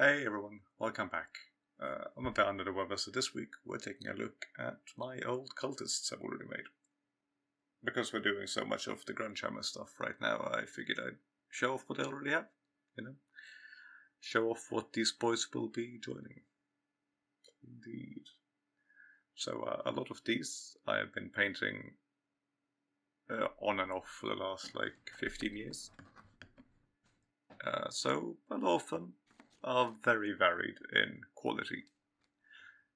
Hey everyone, welcome back. I'm a bit under the weather, so this week we're taking a look at my old cultists I've already made. Because we're doing so much of the Grungehammer stuff right now, I figured I'd show off what I already have, Show off what these boys will be joining. Indeed. So a lot of these I have been painting on and off for the last 15 years. So a lot of them are very varied in quality.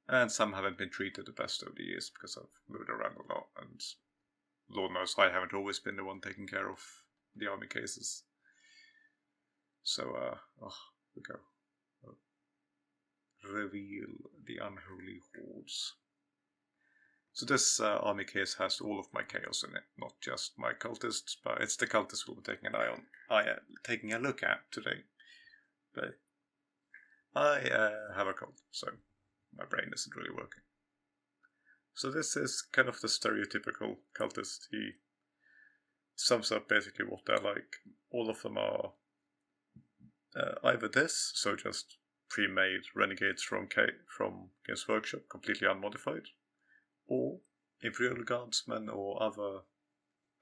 And some haven't been treated the best over the years because I've moved around a lot, and Lord knows I haven't always been the one taking care of the army cases. So, we go. Reveal the unholy hordes. So this army case has all of my chaos in it, not just my cultists, but it's the cultists we'll be taking an eye on. Taking a look at today. But I have a cult, so my brain isn't really working. So this is kind of the stereotypical cultist. He sums up basically what they're like. All of them are either this, so just pre-made renegades from Games Workshop, completely unmodified, or Imperial Guardsmen or other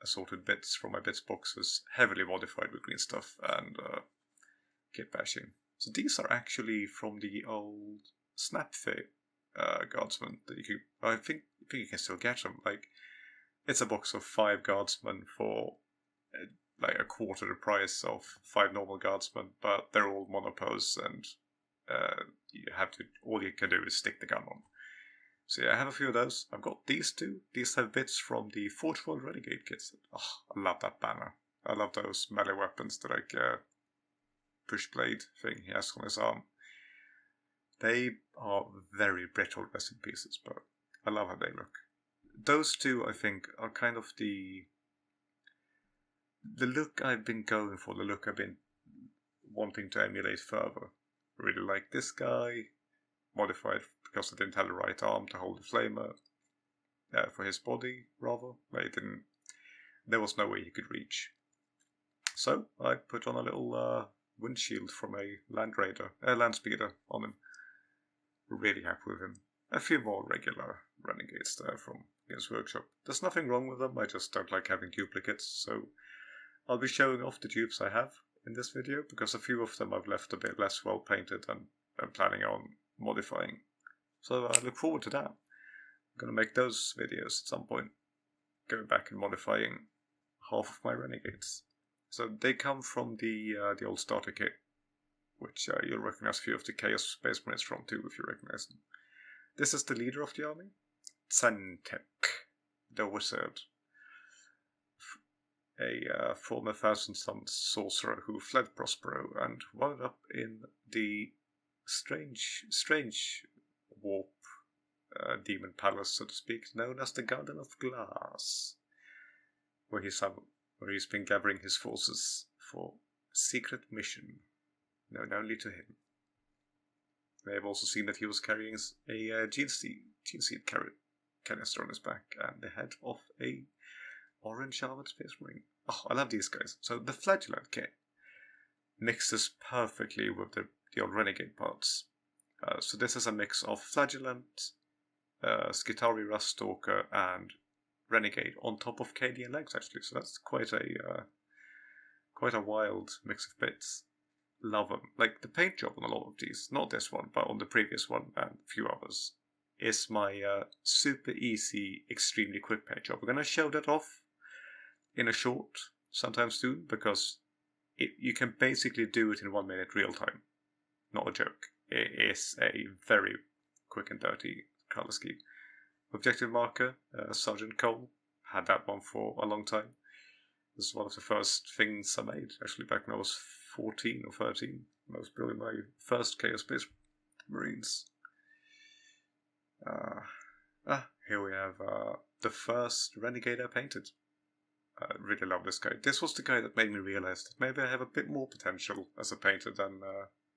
assorted bits from my bits boxes, heavily modified with green stuff and kit bashing. So these are actually from the old Snapfit Guardsmen that you could. I think you can still get them. It's a box of 5 Guardsmen for a quarter the price of 5 normal Guardsmen, but they're all monopose, and all you can do is stick the gun on. So yeah, I have a few of those. I've got these two. These have bits from the Forge World Renegade kits. Oh, I love that banner. I love those melee weapons, the push blade thing he has on his arm. They are very brittle resin pieces, but I love how they look. Those two, I think, are kind of the look I've been going for, the look I've been wanting to emulate further. Really like this guy, modified because I didn't have the right arm to hold the flamer for his body, rather. There was no way he could reach. So I put on a little windshield from a land speeder on him. Really happy with him. A few more regular renegades there from Games Workshop. There's nothing wrong with them, I just don't like having duplicates, so I'll be showing off the dupes I have in this video, because a few of them I've left a bit less well painted and I'm planning on modifying. So I look forward to that. I'm going to make those videos at some point, going back and modifying half of my renegades. So they come from the old starter kit, which you'll recognize a few of the Chaos Space Marines from too, if you recognize them. This is the leader of the army, Zentek, the Wizard, a former Thousand Suns sorcerer who fled Prospero and wound up in the strange warp demon palace, so to speak, known as the Garden of Glass, where he's been gathering his forces for a secret mission known only to him. They have also seen that he was carrying a gene seed canister on his back and the head of a orange armored space marine. Oh, I love these guys. So the Flagellant kit mixes perfectly with the old renegade parts. So this is a mix of Flagellant, Skitarii Ruststalker, and renegade on top of Cadian legs, actually. So that's quite a wild mix of bits. Love them. The paint job on a lot of these, not this one, but on the previous one and a few others, is my super easy, extremely quick paint job. We're going to show that off in a short sometime soon, because you can basically do it in 1 minute real time. Not a joke. It is a very quick and dirty color scheme. Objective marker, Sergeant Cole, had that one for a long time. This is one of the first things I made, actually, back when I was 14 or 13. I was building my first Chaos Space Marines. Here we have the first renegade I painted. I really love this guy. This was the guy that made me realize that maybe I have a bit more potential as a painter than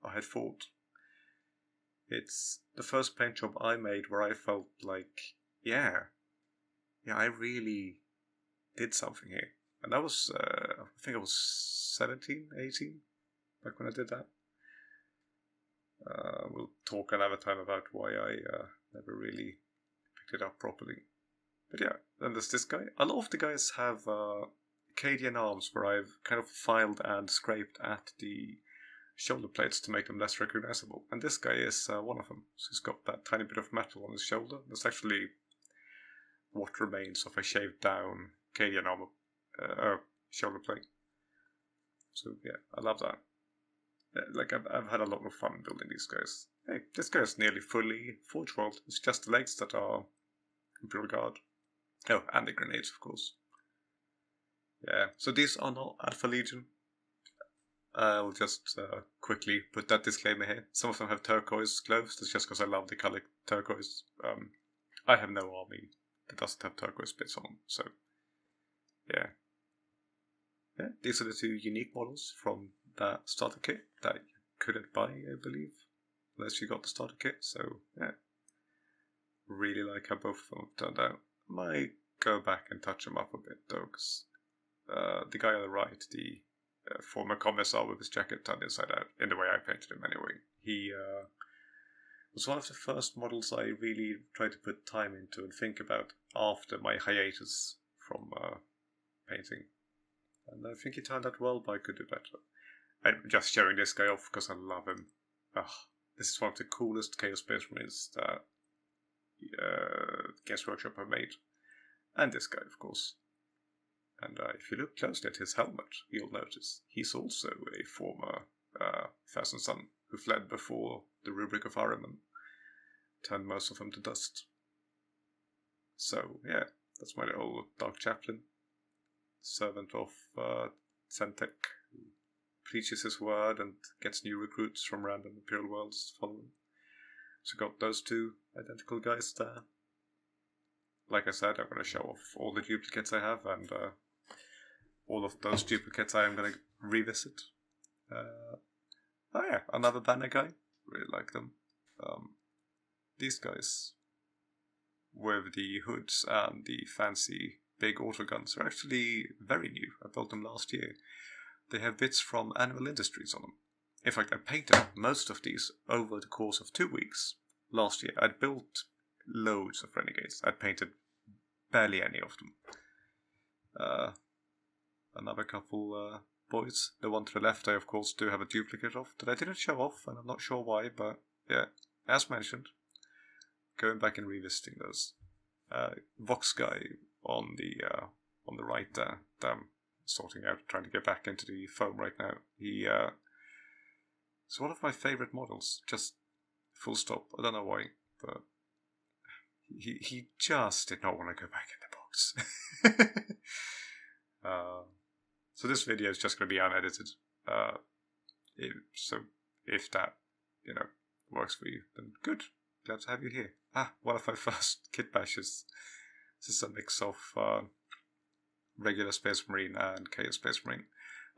I had thought. It's the first paint job I made where I felt like, yeah, I really did something here. And I was, I think I was 17, 18, back when I did that. We'll talk another time about why I never really picked it up properly. But yeah, then there's this guy. A lot of the guys have Acadian arms where I've kind of filed and scraped at the shoulder plates to make them less recognizable. And this guy is one of them. So he's got that tiny bit of metal on his shoulder. That's actually what remains of a shaved down Acadian armor shoulder plate. So yeah, I love that. Like I've had a lot of fun building these guys. Hey, this guy is nearly fully Forge World. It's just the legs that are Imperial Guard. Oh, and the grenades, of course. Yeah, so these are not Alpha Legion. I'll just quickly put that disclaimer here. Some of them have turquoise gloves. That's just because I love the color turquoise. I have no army that doesn't have turquoise bits on them, so yeah. Yeah, these are the two unique models from that starter kit that you couldn't buy, I believe, unless you got the starter kit. So yeah, really like how both of them have turned out. Might go back and touch them up a bit though, because the guy on the right, the former commissar with his jacket turned inside out, in the way I painted him anyway. He was one of the first models I really tried to put time into and think about after my hiatus from painting. And I think he turned out well, but I could do better. I'm just showing this guy off because I love him. This is one of the coolest Chaos Space Marines that Games Workshop have made. And this guy, of course. And if you look closely at his helmet, you'll notice he's also a former Thousand Son who fled before the rubric of Ahriman turned most of them to dust. So, yeah, that's my little Dark Chaplain. Servant of Centek, who preaches his word and gets new recruits from random Imperial worlds to follow him. So got those two identical guys there. Like I said, I'm going to show off all the duplicates I have, and all of those duplicates I am going to revisit. Oh yeah, another banner guy. Really like them. These guys with the hoods and the fancy big autoguns are actually very new. I built them last year. They have bits from Animal Industries on them. In fact, I painted most of these over the course of 2 weeks last year. I'd built loads of Renegades. I'd painted barely any of them. Another couple boys. The one to the left I of course do have a duplicate of that I didn't show off, and I'm not sure why, but yeah, as mentioned, going back and revisiting those. Vox guy on the right there, sorting out, trying to get back into the foam right now. He it's one of my favourite models, just full stop. I don't know why, but he just did not want to go back in the box. So this video is just going to be unedited. So if that, works for you, then good. Glad to have you here. One of my first kit bashes. This is a mix of regular Space Marine and Chaos Space Marine.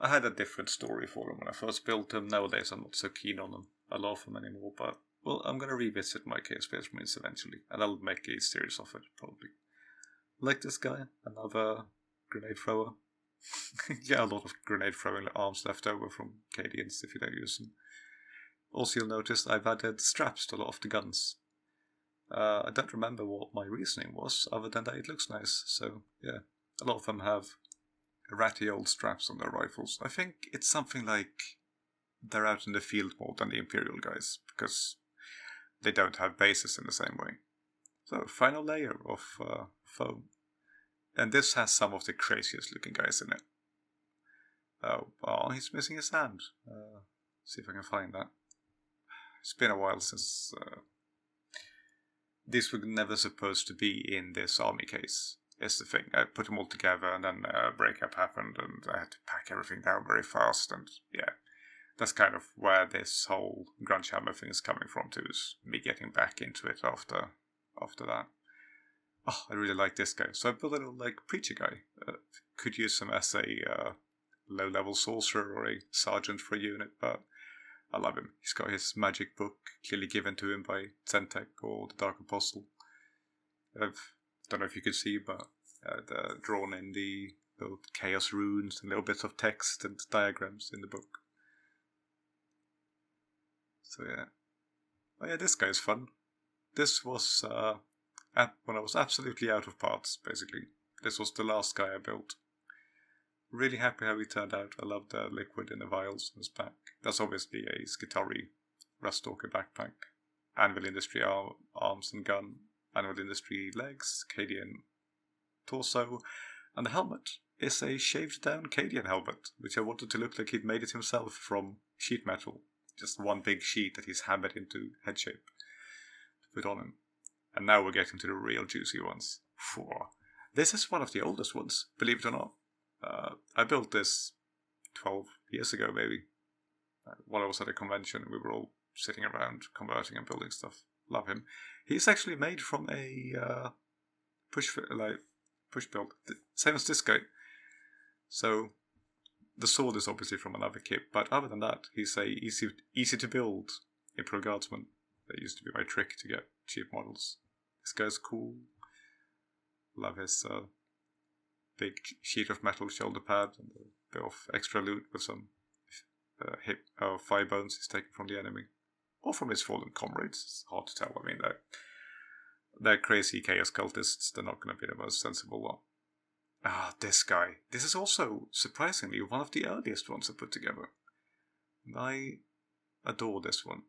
I had a different story for them when I first built them. Nowadays I'm not so keen on them. I love them anymore, but well, I'm going to revisit my Chaos Space Marines eventually, and I'll make a series of it, probably. Like this guy, another grenade thrower. Yeah, a lot of grenade throwing arms left over from Cadians if you don't use them. Also, you'll notice I've added straps to a lot of the guns. I don't remember what my reasoning was, other than that it looks nice. So, yeah, a lot of them have ratty old straps on their rifles. I think it's something like they're out in the field more than the Imperial guys, because they don't have bases in the same way. So, final layer of foam. And this has some of the craziest looking guys in it. Oh, he's missing his hand. See if I can find that. It's been a while since... These were never supposed to be in this army case, is the thing. I put them all together, and then a breakup happened, and I had to pack everything down very fast, and yeah. That's kind of where this whole Grungehammer thing is coming from, too, is me getting back into it after that. Oh, I really like this guy. So I built a little, preacher guy. Could use him as a low-level sorcerer or a sergeant for a unit, but I love him. He's got his magic book, clearly given to him by Centek or the Dark Apostle. I don't know if you could see, but drawn in the little chaos runes and little bits of text and diagrams in the book. So yeah, Oh yeah, this guy's fun. This was when I was absolutely out of parts, basically. This was the last guy I built. Really happy how he turned out. I love the liquid in the vials on his back. That's obviously a Skitarii Rustalker backpack. Anvil Industry arms and gun. Anvil Industry legs. Cadian torso. And the helmet is a shaved down Cadian helmet, which I wanted to look like he'd made it himself from sheet metal. Just one big sheet that he's hammered into head shape to put on him. And now we're getting to the real juicy ones. This is one of the oldest ones, believe it or not. I built this 12 years ago, maybe. While I was at a convention, we were all sitting around converting and building stuff. Love him. He's actually made from a push build, same as this guy. So the sword is obviously from another kit, but other than that, he's a easy to build Imperial Guardsman. That used to be my trick to get cheap models. This guy's cool. Love his big sheet of metal shoulder pad and a bit of extra loot with some thigh bones he's taken from the enemy. Or from his fallen comrades. It's hard to tell. I mean, they're crazy chaos cultists. They're not going to be the most sensible one. This guy. This is also, surprisingly, one of the earliest ones I put together. I adore this one.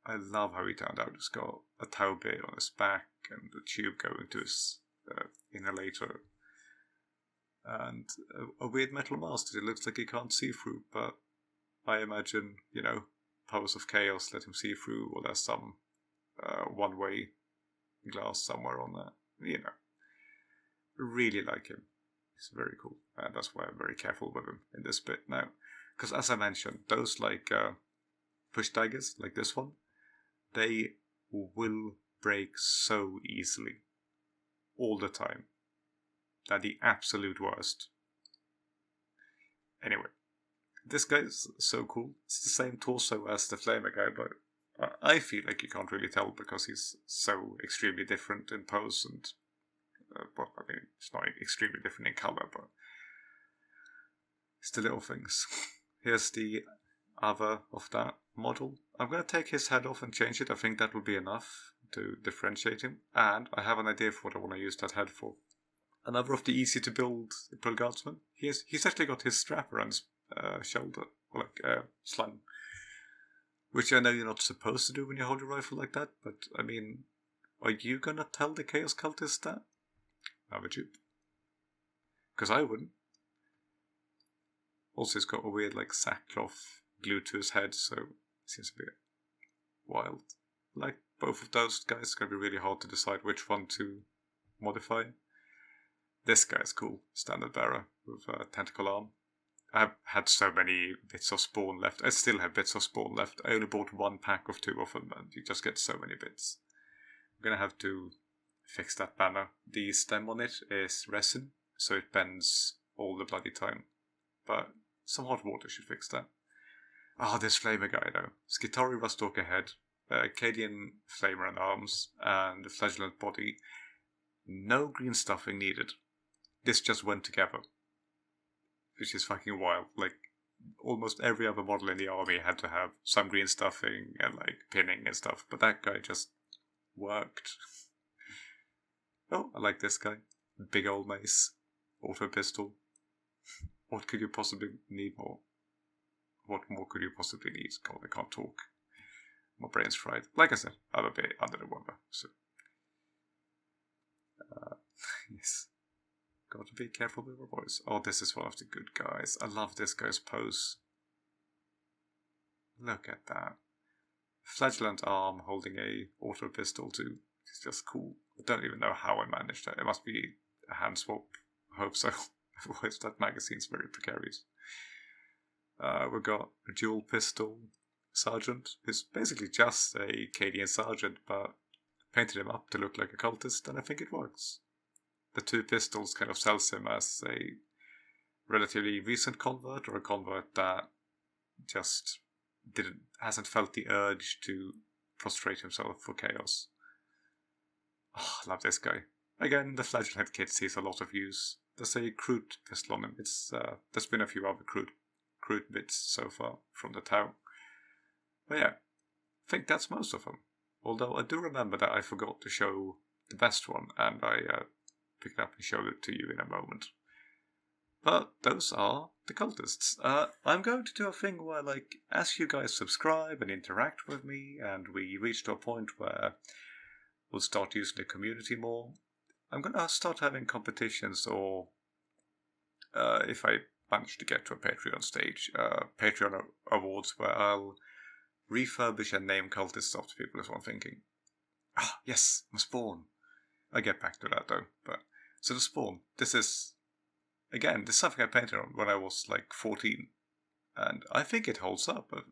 I love how he turned out. He's got a tow bit on his back and a tube going to his inhalator. And a weird metal mask that it looks like he can't see through, but I imagine, powers of chaos let him see through, or there's some one-way glass somewhere on there. Really like him. He's very cool, and that's why I'm very careful with him in this bit now. Because as I mentioned, those push daggers, like this one, they will break so easily. All the time. They're the absolute worst. Anyway, this guy's so cool. It's the same torso as the Flamer guy, but I feel like you can't really tell because he's so extremely different in pose and... it's not extremely different in colour, but... it's the little things. Here's the other of that model. I'm going to take his head off and change it. I think that will be enough to differentiate him. And I have an idea for what I want to use that head for. Another of the easy to build Imperial Guardsmen. He's actually got his strap around his shoulder, like sling, which I know you're not supposed to do when you hold your rifle like that. But I mean, are you gonna tell the Chaos Cultist that? Have a dupe, because I wouldn't. Also, he's got a weird sackcloth glued to his head, so it seems a bit wild. Like both of those guys, it's gonna be really hard to decide which one to modify. This guy's cool, standard bearer with a tentacle arm. I've had so many bits of spawn left. I still have bits of spawn left. I only bought one pack of 2 of them, and you just get so many bits. I'm gonna have to fix that banner. The stem on it is resin, so it bends all the bloody time. But some hot water should fix that. This flamer guy though. Skitarii Rustalker head, Cadian flamer and arms, and a flagellant body. No green stuffing needed. This just went together. Which is fucking wild. Almost every other model in the army had to have some green stuffing and pinning and stuff. But that guy just worked. Oh, I like this guy. Big old mace. Auto pistol. What could you possibly need more? What more could you possibly need? God, I can't talk. My brain's fried. Like I said, I'm a bit under the weather. So, yes. Got to be careful with my voice. Oh, this is one of the good guys. I love this guy's pose. Look at that. Flagellant arm holding a auto pistol too. It's just cool. I don't even know how I managed that. It must be a hand swap. I hope so. Otherwise that magazine's very precarious. We've got a dual pistol sergeant. Who's basically just a Cadian sergeant, but painted him up to look like a cultist, and I think it works. The 2 pistols kind of sells him as a relatively recent convert, or a convert that just hasn't felt the urge to prostrate himself for chaos. Oh, I love this guy. Again, the flagellant kit sees a lot of use. There's a crude pistol on him. There's been a few other crude bits so far from the town. But yeah, think that's most of them. Although I do remember that I forgot to show the best one, and I picked it up and showed it to you in a moment. But those are the cultists. I'm going to do a thing where, like, as you guys subscribe and interact with me, and we reach to a point where we'll start using the community more, I'm going to start having competitions, or if I manage to get to a Patreon stage, Patreon awards where I'll refurbish and name cultists after people, is what I'm thinking. Ah, yes, my spawn. I'll get back to that though. But so the spawn, this is something I painted on when I was like 14, and I think it holds up. But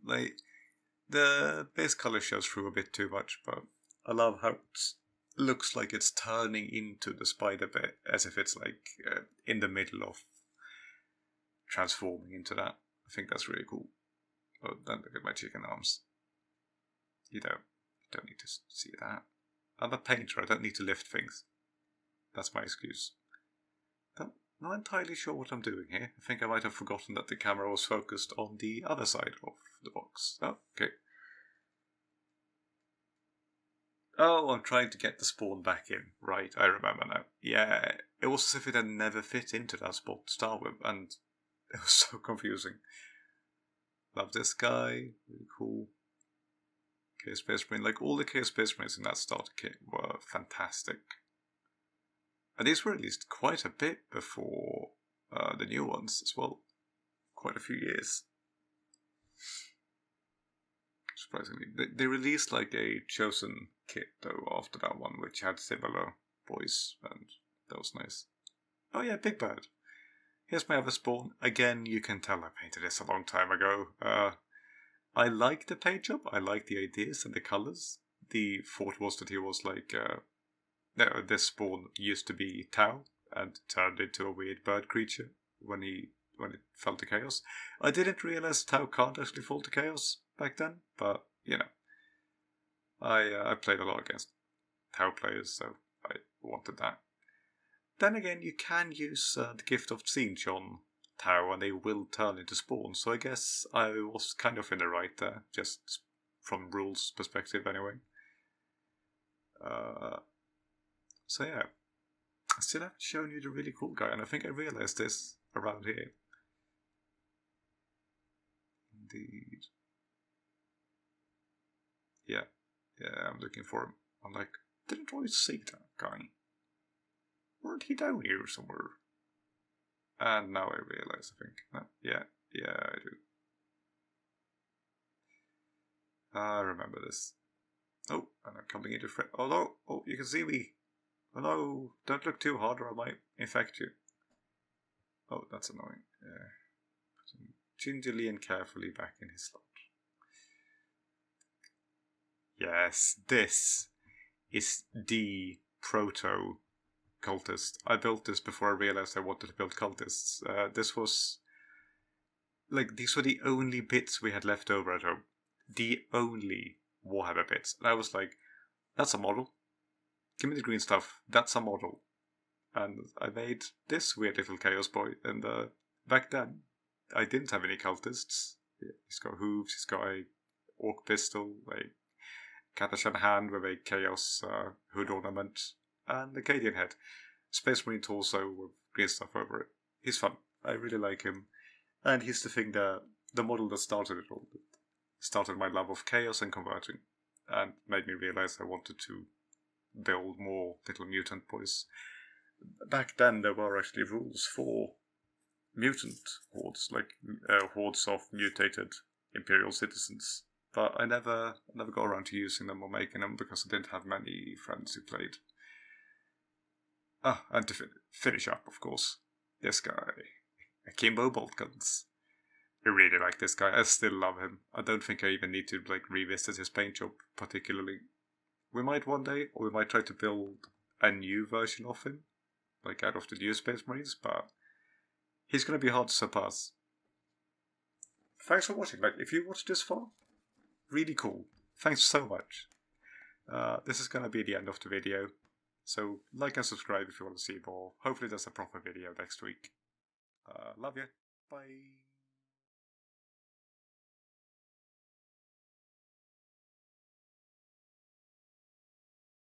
the base color shows through a bit too much, but I love how it looks like it's turning into the spider bit, as if it's like in the middle of transforming into that. I think that's really cool. Oh, don't look at my chicken arms. You don't need to see that. I'm a painter, I don't need to lift things. That's my excuse. But I'm not entirely sure what I'm doing here. I think I might have forgotten that the camera was focused on the other side of the box. Oh, okay. Oh, I'm trying to get the spawn back in. Right, I remember now. Yeah, it was as if it had never fit into that spot to start with, and it was so confusing. Love this guy, really cool. Chaos Space Marine, like all the Chaos Space Marines in that starter kit were fantastic. And these were released quite a bit before the new ones as well. Quite a few years. Surprisingly. They released like a Chosen kit though after that one, which had similar boys, and that was nice. Oh yeah, Big Bird. Here's my other spawn. Again, you can tell I painted this a long time ago. I like the paint job, I like the ideas and the colours. The thought was that he was like, this spawn used to be Tau and turned into a weird bird creature when it fell to chaos. I didn't realise Tau can't actually fall to chaos back then, but you know, I played a lot against Tau players, so I wanted that. Then again, you can use the Gift of Tzeentch on Tau and they will turn into spawn, so I guess I was kind of in the right there, just from rules perspective anyway. So yeah, I still haven't shown you the really cool guy, and I think I realised this around here. Indeed. Yeah, I'm looking for him. I'm like, didn't I see that guy? Weren't he down here somewhere? And now I realise, I think. No, yeah, I do. I remember this. Oh, and I'm coming into frame. Oh, you can see me. Oh no, don't look too hard or I might infect you. Oh, that's annoying. Yeah. Put him gingerly and carefully back in his slot. Yes, this is the Proto Cultist. I built this before I realised I wanted to build cultists. This was like, these were the only bits we had left over at home. The only Warhammer bits. And I was like, that's a model. Give me the green stuff. That's a model. And I made this weird little chaos boy. And back then, I didn't have any cultists. He's got hooves, he's got a orc pistol, a Katashan hand with a chaos hood ornament, and the Cadian head. Space Marine torso with green stuff over it. He's fun. I really like him. And he's the thing that, the model that started it all. Started my love of chaos and converting. And made me realise I wanted to build more little mutant boys. Back then there were actually rules for mutant hordes, like hordes of mutated Imperial citizens. But I never got around to using them or making them because I didn't have many friends who played. Ah, and to finish up, of course, this guy, Akimbo Bolt Guns. I really like this guy. I still love him. I don't think I even need to like revisit his paint job particularly. We might one day, or we might try to build a new version of him, like out of the new Space Marines, but he's going to be hard to surpass. Thanks for watching. Like, if you watched this far, really cool. Thanks so much. This is going to be the end of the video. So, like and subscribe if you want to see more. Hopefully there's a proper video next week. Love you. Bye.